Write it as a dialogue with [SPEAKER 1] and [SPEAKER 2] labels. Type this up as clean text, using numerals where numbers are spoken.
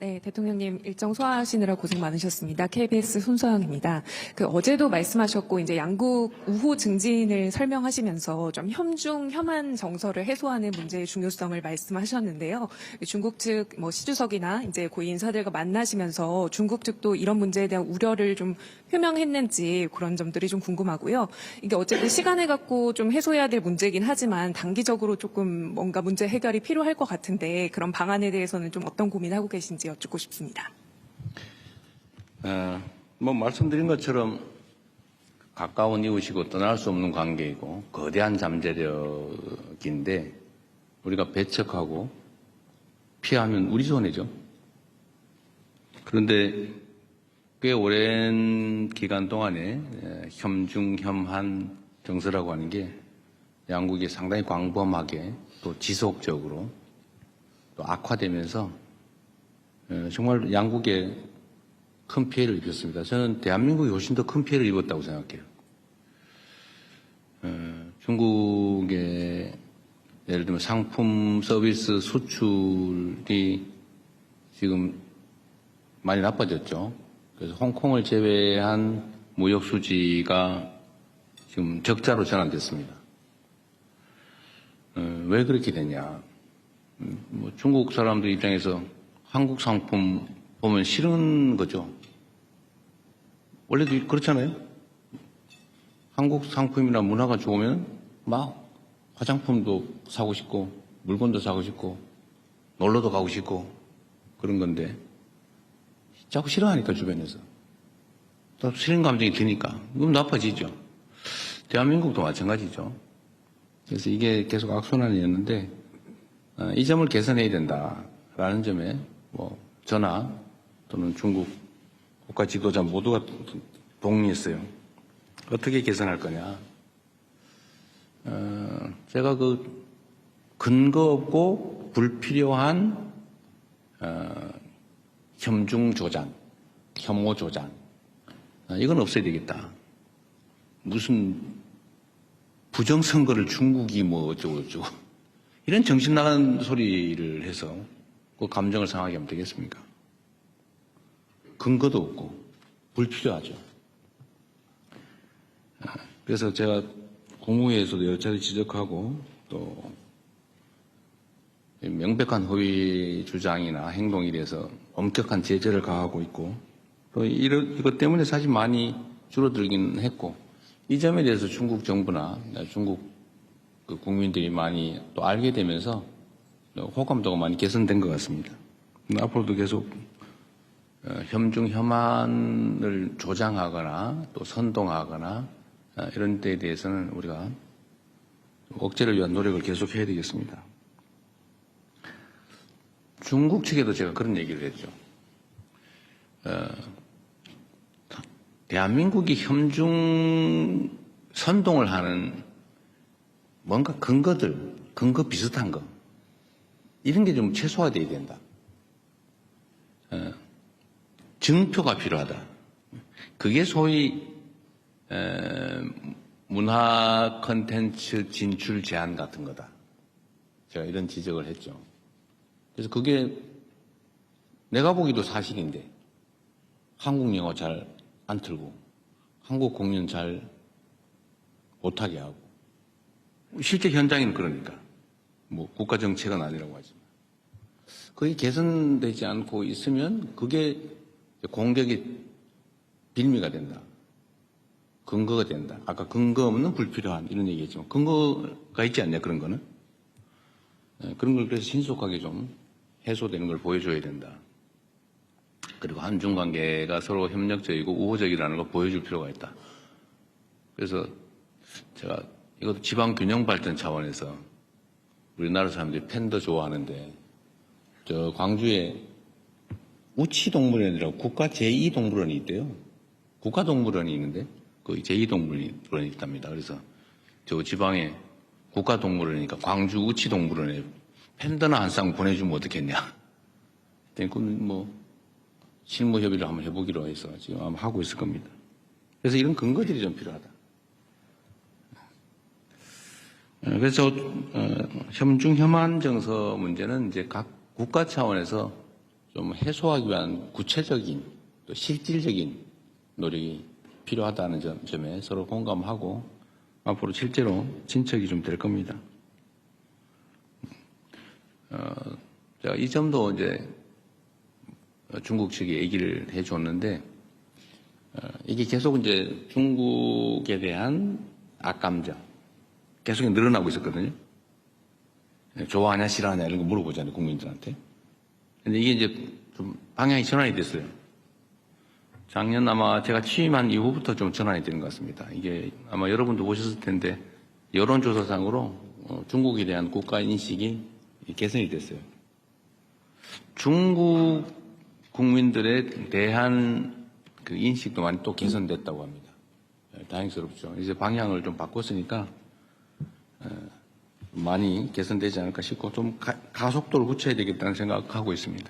[SPEAKER 1] 네, 대통령님 일정 소화하시느라 고생 많으셨습니다. KBS 손소영입니다. 어제도 말씀하셨고 이제 양국 우호 증진을 설명하시면서 좀 혐중 혐한 정서를 해소하는 문제의 중요성을 말씀하셨는데요. 중국 측 시 주석이나 이제 고위 인사들과 만나시면서 중국 측도 이런 문제에 대한 우려를 좀 표명했는지 그런 점들이 좀 궁금하고요. 이게 어쨌든 시간을 갖고 좀 해소해야 될 문제이긴 하지만 단기적으로 조금 뭔가 문제 해결이 필요할 것 같은데 그런 방안에 대해서는 좀 어떤 고민하고 계신지 여쭙고 싶습니다.
[SPEAKER 2] 말씀드린 것처럼 가까운 이웃이고 떠날 수 없는 관계이고 거대한 잠재력인데 우리가 배척하고 피하면 우리 손해죠. 그런데 꽤 오랜 기간 동안에 혐중혐한 정서라고 하는 게 양국이 상당히 광범하게 또 지속적으로 또 악화되면서 정말 양국에 큰 피해를 입혔습니다. 저는 대한민국이 훨씬 더 큰 피해를 입었다고 생각해요. 중국의 예를 들면 상품 서비스 수출이 지금 많이 나빠졌죠. 그래서 홍콩을 제외한 무역 수지가 지금 적자로 전환됐습니다. 왜 그렇게 되냐? 중국 사람들 입장에서 한국 상품 보면 싫은 거죠. 원래도 그렇잖아요. 한국 상품이나 문화가 좋으면 막 화장품도 사고 싶고 물건도 사고 싶고 놀러도 가고 싶고 그런 건데 자꾸 싫어하니까 주변에서 또 싫은 감정이 드니까 그럼 나빠지죠. 대한민국도 마찬가지죠. 그래서 이게 계속 악순환이었는데 이 점을 개선해야 된다라는 점에 저나 또는 중국 국가 지도자 모두가 동의했어요. 어떻게 개선할 거냐. 제가 근거 없고 불필요한 혐중 조장, 혐오 조장 이건 없어야 되겠다. 무슨 부정선거를 중국이 어쩌고 이런 정신 나간 소리를 해서 그 감정을 상하게 하면 되겠습니까? 근거도 없고 불필요하죠. 그래서 제가 국무회에서도 여러 차례 지적하고 또 명백한 허위 주장이나 행동에 대해서 엄격한 제재를 가하고 있고 또 이것 때문에 사실 많이 줄어들긴 했고 이 점에 대해서 중국 정부나 중국 국민들이 많이 또 알게 되면서 호감도가 많이 개선된 것 같습니다. 앞으로도 계속 혐중 혐한을 조장하거나 또 선동하거나 이런 데에 대해서는 우리가 억제를 위한 노력을 계속해야 되겠습니다. 중국 측에도 제가 그런 얘기를 했죠. 대한민국이 혐중 선동을 하는 뭔가 근거 비슷한 거 이런 게 좀 최소화돼야 된다. 증표가 필요하다. 그게 소위 문화 콘텐츠 진출 제한 같은 거다. 제가 이런 지적을 했죠. 그래서 그게 내가 보기도 사실인데 한국 영화 잘 안 틀고 한국 공연 잘 못하게 하고 실제 현장에는 그러니까 국가 정책은 아니라고 하지만 그게 개선되지 않고 있으면 그게 공격의 빌미가 된다. 근거가 된다. 아까 근거 없는 불필요한 이런 얘기했지만 근거가 있지 않냐 그런 거는. 그런 걸 그래서 신속하게 좀 해소되는 걸 보여줘야 된다. 그리고 한중 관계가 서로 협력적이고 우호적이라는 걸 보여줄 필요가 있다. 그래서 제가 이것도 지방 균형 발전 차원에서 우리나라 사람들이 팬더 좋아하는데 저 광주에 우치동물원이라고 국가 제2동물원이 있대요. 국가동물원이 있는데 그 제2동물원이 있답니다. 그래서 저 지방에 국가동물원이니까 광주 우치동물원에 팬더나 한 쌍 보내주면 어떻겠냐. 그건 실무 협의를 한번 해보기로 해서 지금 아마 하고 있을 겁니다. 그래서 이런 근거들이 좀 필요하다. 그래서 혐중 혐한 정서 문제는 이제 각 국가 차원에서 좀 해소하기 위한 구체적인 또 실질적인 노력이 필요하다는 점에 서로 공감하고 앞으로 실제로 진척이 좀 될 겁니다. 제가 이 점도 이제 중국 측이 얘기를 해줬는데 이게 계속 이제 중국에 대한 악감정 계속 늘어나고 있었거든요. 좋아하냐 싫어하냐 이런 거 물어보잖아요, 국민들한테. 근데 이게 이제 좀 방향이 전환이 됐어요. 작년 아마 제가 취임한 이후부터 좀 전환이 되는 것 같습니다. 이게 아마 여러분도 보셨을 텐데 여론조사상으로 중국에 대한 국가 인식이 개선이 됐어요. 중국 국민들에 대한 그 인식도 많이 또 개선됐다고 합니다. 다행스럽죠. 이제 방향을 좀 바꿨으니까 많이 개선되지 않을까 싶고 좀 가속도를 붙여야 되겠다는 생각하고 있습니다.